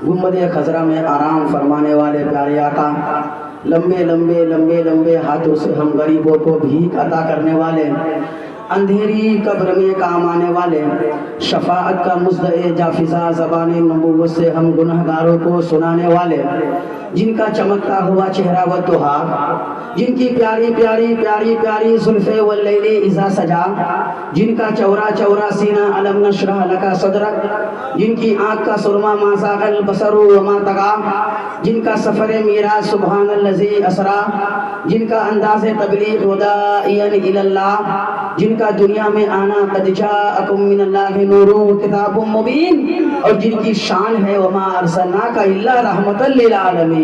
गुम्बद खजरा में आराम फरमाने वाले प्यारे आका, लंबे लंबे लंबे लंबे हाथों से हम गरीबों को भीख अता करने वाले, अंधेरी कब्र में काम आने वाले, शफाअत का मुज़्दए जाफिज़ा ज़बान नबूवत से हम गुनहगारों को सुनाने वाले, जिनका चमकता हुआ चेहरा व दुहा, जिनकी प्यारी प्यारी प्यारी प्यारी जुल्फ़े वल्लैली इज़ा सजा, जिनका चौरा चौरा सीना अलम नशरह लका सदरक, जिनकी आँख का सुरमा मा ज़ाग़ल बसरु व मा तग़ा, जिनका सफ़र मीराज सुब्हानल्लज़ी असरा, जिनका अंदाज़े तबलीग़ व दाइयन इलल्लाह, जिनका दुनिया में आना क़द जाअकुम मिनल्लाहि नूरुन व किताबुम मुबीन, और जिनकी शान है वमा अरसलनाका इल्ला रहमतल लिल आलमीन।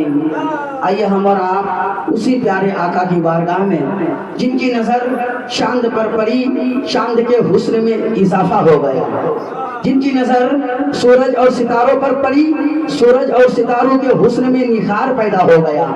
आइए हम और आप उसी प्यारे आका की बारगाह में, जिनकी नज़र चांद पर पड़ी, चांद के हुस्न में इजाफा हो गया, जिनकी नज़र सूरज और सितारों पर पड़ी, सूरज और सितारों के हुस्न में निखार पैदा हो गया,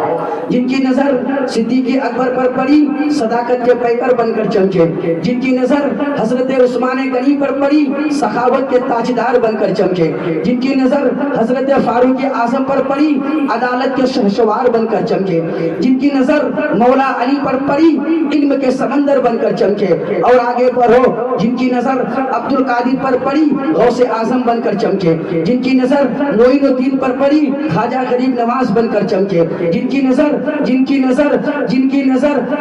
जिनकी नज़र सिद्दीक़ अकबर पर पड़ी, सदाकत के पैकर बनकर चमके, जिनकी नज़र हज़रत उस्मान गनी पर पड़ी, सखावत के ताजदार बनकर चमके, जिनकी नज़र हज़रत फारूक आज़म पर पड़ी, अदालत के शहसवार बनकर चमके, जिनकी नज़र मौला अली पर पड़ी, इल्म के समंदर बनकर चमके, और आगे बढ़ो, जिनकी नज़र अब्दुल कादिर पर पड़ी, गौसे आज़म बनकर चमके, जिनकी नज़र मोइनुद्दीन पर पड़ी, ख्वाजा गरीब नवाज बनकर चमके, जिनकी नज़र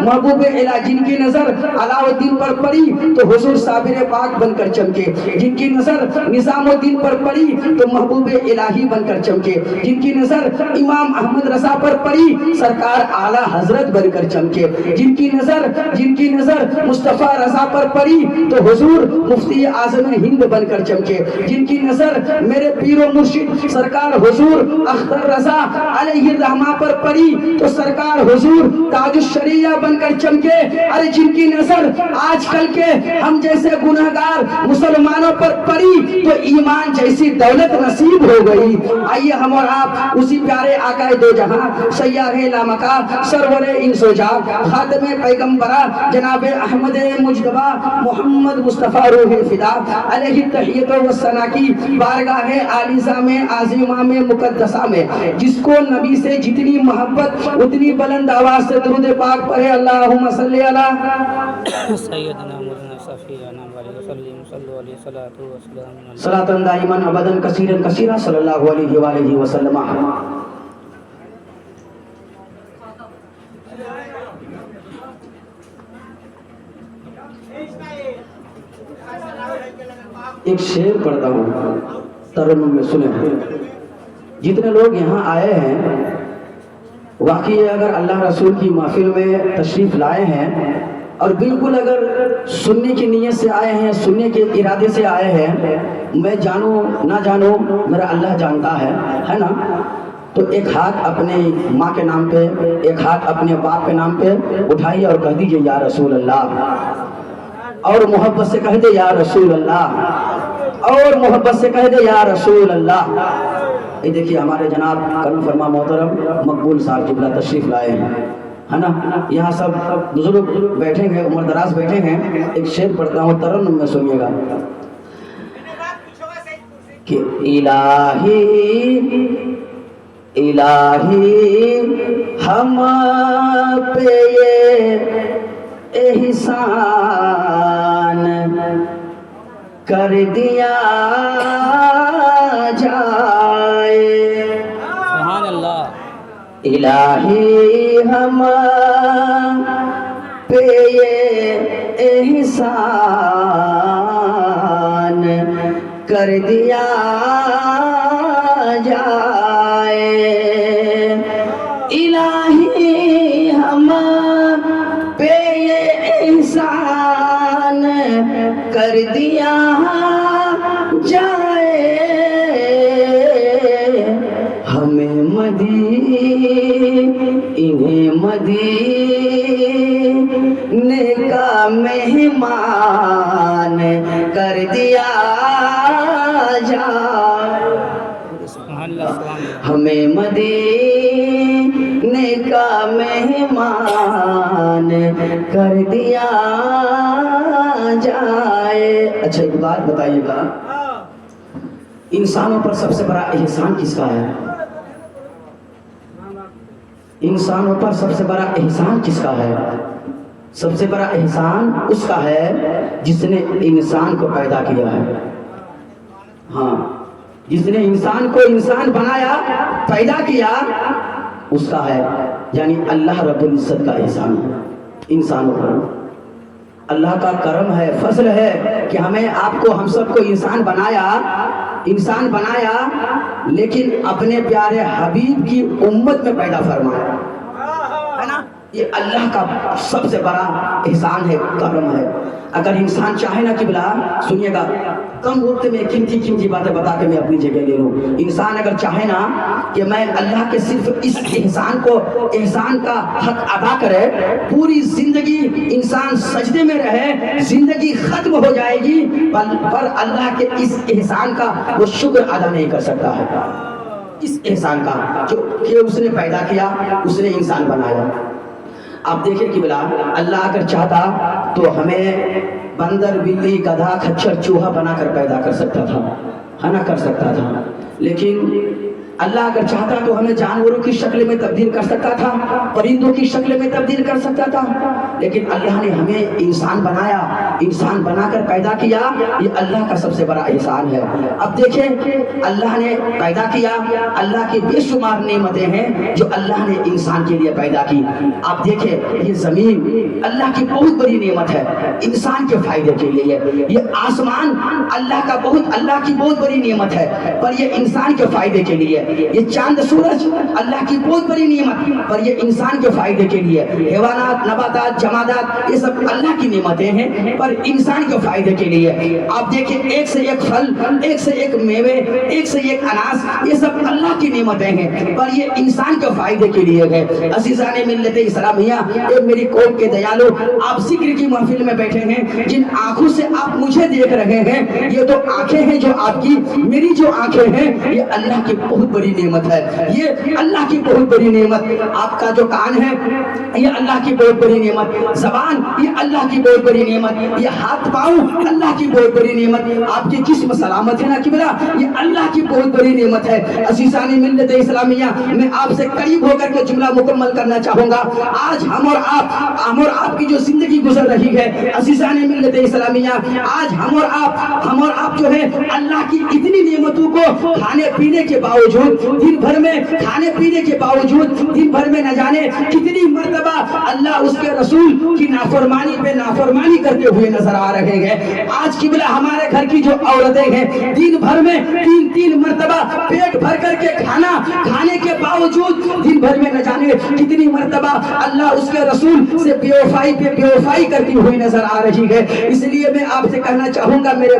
महबूब इला, जिनकी नज़र अलाउद्दीन पर पड़ी तो हुजूर साबिर पाक बनकर चमके, जिनकी नज़र निज़ामुद्दीन पर पड़ी तो महबूब इलाही बनकर चमके, जिनकी नज़र इमाम अहमद रज़ा पर पड़ी, सरकार आला हजरत बनकर चमके, जिनकी नज़र मुस्तफ़ा रज़ा पर पड़ी तो हुजूर मुफ्ती आज़म हिंद बनकर चमके, जिनकी नज़र मेरे पीरो मुर्शिद सरकार हुजूर अख्तर रज़ा अलैहि रहमा पर पड़ी तो सरकार हुजूर ताजुश शरिया बनकर चमके। अरे जिनकी नज़र आजकल के हम जैसे गुनहगार मुसलमानों पर पड़ी तो ईमान जैसी दौलत नसीब हो गई। आइए हम और आप उसी प्यारे आकाए दो जहां सय्यारे लामका सरवरे इंसोजा खातमे पैगंबरा जनाबे अहमद मुजतबा मोहम्मद मुस्तफ़ा रूह फिदा अलैहि तहियत व सना की बारगाह आलिज़ा में आज़िमा में मुक़द्दसा में, जिसको नबी से जितनी मोहब्बत उतनी बुलंद आवाज़ से दुरूद पाक पढ़े। अल्लाहुम्मा सल्ली अला सय्यदना मौलाना सफ़ीना व सल्लिम सल्लु अलैहि सलातु व सलाम सलातन दाइमन अबदन कसीरन कसीरा सल्लल्लाहु अलैहि वसल्लम। एक शेर पढ़ता हूँ, तरन्नुम में सुने। जितने लोग यहाँ आए हैं, वाकई अगर अल्लाह रसूल की महफिल में तशरीफ़ लाए हैं और बिल्कुल अगर सुनने की नीयत से आए हैं, सुनने के इरादे से आए हैं, मैं जानूँ ना जानूँ मेरा अल्लाह जानता है ना, तो एक हाथ अपने माँ के नाम पे, एक हाथ अपने बाप के नाम पे उठाइए और कह दीजिए या रसूल अल्लाह, और मोहब्बत से कह दे या रसूल अल्लाह, और मोहब्बत से कह दे या रसूल अल्लाह। ये देखिए हमारे जनाब करम फरमा मोहतरम मकबूल साहब जिब्ला तशरीफ लाए हैं, है ना। यहाँ सब बुजुर्ग बैठे हैं, उम्र दराज बैठे हैं। एक शेर पढ़ता हूँ, तरन्नुम में सुनिएगा कि इलाही इलाही हम पे ये एहसान कर दिया जाए, सुभान अल्लाह। इलाही हम पे ये एहसान कर दिया जाए, इलाही हम पे ये एहसान कर दिया जाए, हमें मदी इन्हें मदीने का मेहमान कर दिया जाए, हमें मदीने का मेहमान कर दिया जाए। अच्छा एक बात बताइएगा, इंसानों पर सबसे बड़ा एहसान किसका है? इंसानों पर सबसे बड़ा एहसान किसका है? सबसे बड़ा एहसान उसका है जिसने इंसान को पैदा किया है। हाँ, जिसने इंसान को इंसान बनाया, पैदा किया, उसका है, यानी अल्लाह रब्बुल इज्जत का एहसान है इंसानों पर। अल्लाह का करम है, फजल है कि हमें आपको हम सबको इंसान बनाया, लेकिन अपने प्यारे हबीब की उम्मत में पैदा फरमाया, है ना। ये अल्लाह का सबसे बड़ा एहसान है, करम है। अगर इंसान चाहे ना कि बिला, सुनिएगा, कम वक्त में कीमती बातें बता के मैं अपनी जगह ले लूँ। इंसान अगर चाहे ना कि मैं अल्लाह के सिर्फ इस एहसान का हक अदा करे, पूरी जिंदगी इंसान सजदे में रहे, जिंदगी खत्म हो जाएगी, पर अल्लाह के इस एहसान का वो शुक्र अदा नहीं कर सकता है। इस एहसान का जो कि उसने पैदा किया, उसने इंसान बनाया। आप देखें कि बिला, अल्लाह अगर चाहता तो हमें बंदर, बिल्ली, गधा, खच्चर, चूहा बनाकर पैदा कर सकता था, है ना, कर सकता था। लेकिन अल्लाह अगर चाहता तो हमें जानवरों की शक्ल में तब्दील कर सकता था, परिंदों की शक्ल में तब्दील कर सकता था, लेकिन अल्लाह ने हमें इंसान बनाया, इंसान बनाकर पैदा किया। ये अल्लाह का सबसे बड़ा एहसान है। अब देखें, अल्लाह ने पैदा किया, अल्लाह की बेशुमार नेमतें हैं जो अल्लाह ने इंसान के लिए पैदा की। आप देखें, ये जमीन अल्लाह की बहुत बड़ी नेमत है इंसान के फायदे के लिए। ये आसमान अल्लाह की बहुत बड़ी नेमत है, पर ये इंसान के फायदे के लिए। ये चांद सूरज अल्लाह की बहुत बड़ी नेमत, पर ये इंसान के फायदे के लिए। हैवानात, नबातात, जमादात, ये सब अल्लाह की नेमतें हैं, पर इंसान के फायदे के लिए। आप देखिए, एक से एक फल, एक से एक मेवे, एक से एक अनाज, ये सब अल्लाह की नेमतें हैं, पर ये इंसान के फायदे के लिए है। अज़ीज़ाने मिल्लत इस्लामिया, एक मेरी कौम के दयालु, आप जिक्र की महफिल में बैठे हैं, जिन आंखों से आप मुझे देख रहे हैं, ये तो आंखें हैं जो आपकी, मेरी जो आंखें हैं, ये अल्लाह की बहुत बड़ी नेमत है। ये अल्लाह की बहुत बड़ी नेमत। आपका जो कान है, ये अल्लाह की बहुत बड़ी नेमत। ज़बान, ये अल्लाह की बहुत बड़ी नेमत। ये हाथ पाँव, अल्लाह की बहुत बड़ी नेमत। आपकी जिस्म सलामत है ना किबला, ये अल्लाह की बहुत बड़ी नेमत है। अज़ीज़ाने मिल्लत इस्लामिया, मैं आपसे करीब होकर के जुमला मुकम्मल करना चाहूंगा। आज हम और आपकी जो जिंदगी गुजर रही है, अज़ीज़ाने मिल्लत इस्लामिया, आज हम और आप जो है अल्लाह की इतनी नेमतों को खाने पीने के बावजूद, दिन भर में खाने पीने के बावजूद, दिन भर में न जाने कितनी मर्तबा अल्लाह उसके रसूल की नाफरमानी करते हुए नजर आ रहे हैं। आज किबला हमारे घर की जो औरतें हैं, दिन भर में तीन मर्तबा पेट भर करके खाना खाने के बावजूद, दिन भर में न जाने कितनी मर्तबा अल्लाह उसके रसूल से बेवफाई करती हुई नजर आ रही है। इसलिए मैं आपसे कहना चाहूंगा, मेरे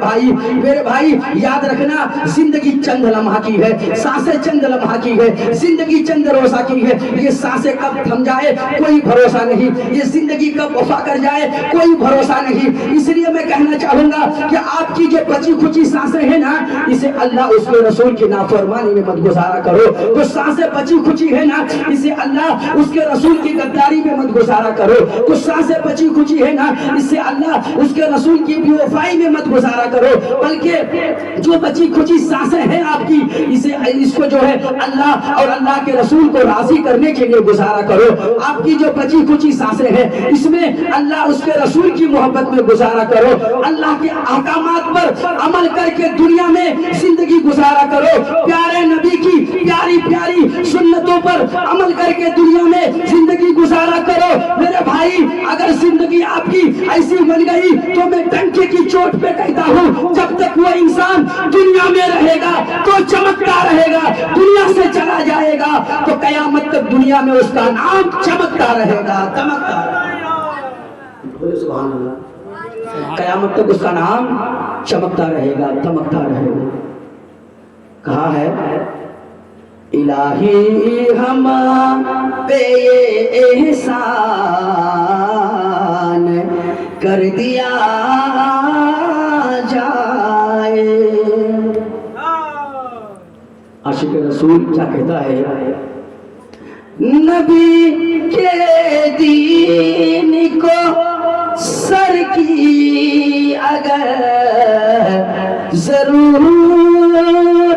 भाई याद रखना, जिंदगी चंद लम्हा की है, सांसें चंद लम्हा की है, जिंदगी चंद रोजा की है। ये सांसें कब थम जाए कोई भरोसा नहीं, ये जिंदगी कब वफा कर जाए कोई भरोसा नहीं। इसलिए मैं कहना चाहूंगा कि आपकी जो बची खुची सांसें हैं ना, इसे अल्लाह उसके रसूल की नाफरमानी में मत गुजारा करो। जो सांसें बची खुची है ना, इसे अल्लाह उसके रसूल की गद्दारी में मत गुजारा करो। कुछ सांसें बची खुची है ना, इससे अल्लाह उसके रसूल की बेवफाई में मत गुजारा करो, बल्कि जो बची खुची सांसें हैं आपकी, इसको जो है अल्लाह और अल्लाह के रसूल को राजी करने के लिए गुजारा करो। आपकी जो बची खुची सांसें हैं, इसमें अल्लाह उसके रसूल की मोहब्बत में गुजारा करो। अल्लाह के अहकामात पर अमल करके दुनिया में जिंदगी गुजारा करो। प्यारे नबी की प्यारी सुन्नतों पर अमल करके दुनिया में जिंदगी गुजारा करो। मेरे भाई, अगर जिंदगी आपकी ऐसी बन गई तो मैं डंके की चोट पे कहता हूँ, जब तक वो इंसान दुनिया में रहेगा तो चमकता रहेगा, दुनिया से चला जाएगा तो कयामत तक दुनिया में उसका नाम चमकता रहेगा। सुभान अल्लाह, कयामत तक उसका नाम चमकता रहेगा, चमकता रहेगा। कहा है, इलाही हम पे ये एहसान कर दिया जाए। आशिक रसूल क्या कहता है, नबी के दीन को सर की अगर जरूर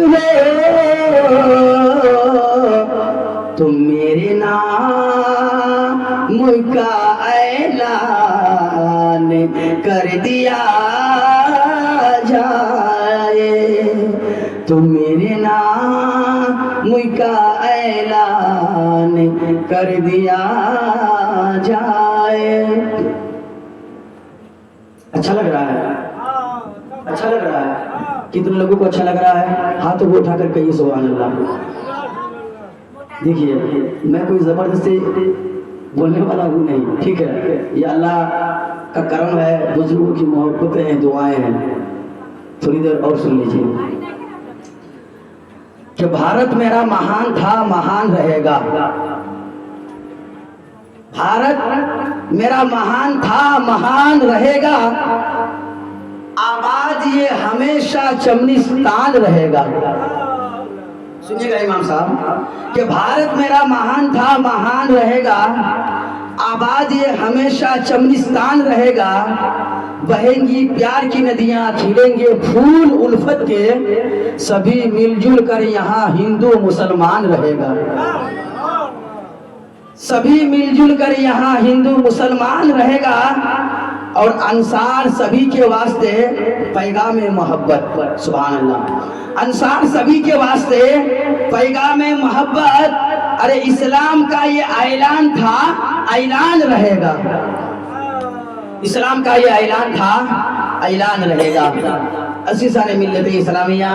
हो, तुम मेरे नाम का ऐलान कर दिया जाए, तुम मेरे नाम का ऐलान कर दिया जाए। अच्छा लग रहा है? अच्छा लग रहा है? कितने लोगों को अच्छा लग रहा है? हाथों को उठाकर कहिए सुभान अल्लाह। देखिए, मैं कोई जबरदस्ती बोलने वाला हूँ नहीं, ठीक है? ये अल्लाह का करम है, बुजुर्गों की मोहब्बतें हैं, दुआएं हैं। थोड़ी देर और सुन लीजिए कि भारत मेरा महान था, महान रहेगा। भारत मेरा महान था, महान रहेगा। आबाद ये हमेशा चमनिस्तान रहेगा। सुनिएगा इमाम साहब कि भारत मेरा महान था, महान रहेगा। आबाद ये हमेशा चमनिस्तान रहेगा। बहेंगी प्यार की नदियां, खिलेंगे फूल उल्फत के, सभी मिलजुल कर यहाँ हिंदू मुसलमान रहेगा। सभी मिलजुल कर यहाँ हिंदू मुसलमान रहेगा। और अंसार सभी के वास्ते पैगाम मोहब्बत, सुभान अल्लाह। अंसार सभी के वास्ते पैगाम मोहब्बत। अरे इस्लाम का ये ऐलान था, ऐलान रहेगा। इस्लाम का ये ऐलान था, ऐलान रहेगा। अज़ीज़ान मिल्लत इस्लामिया,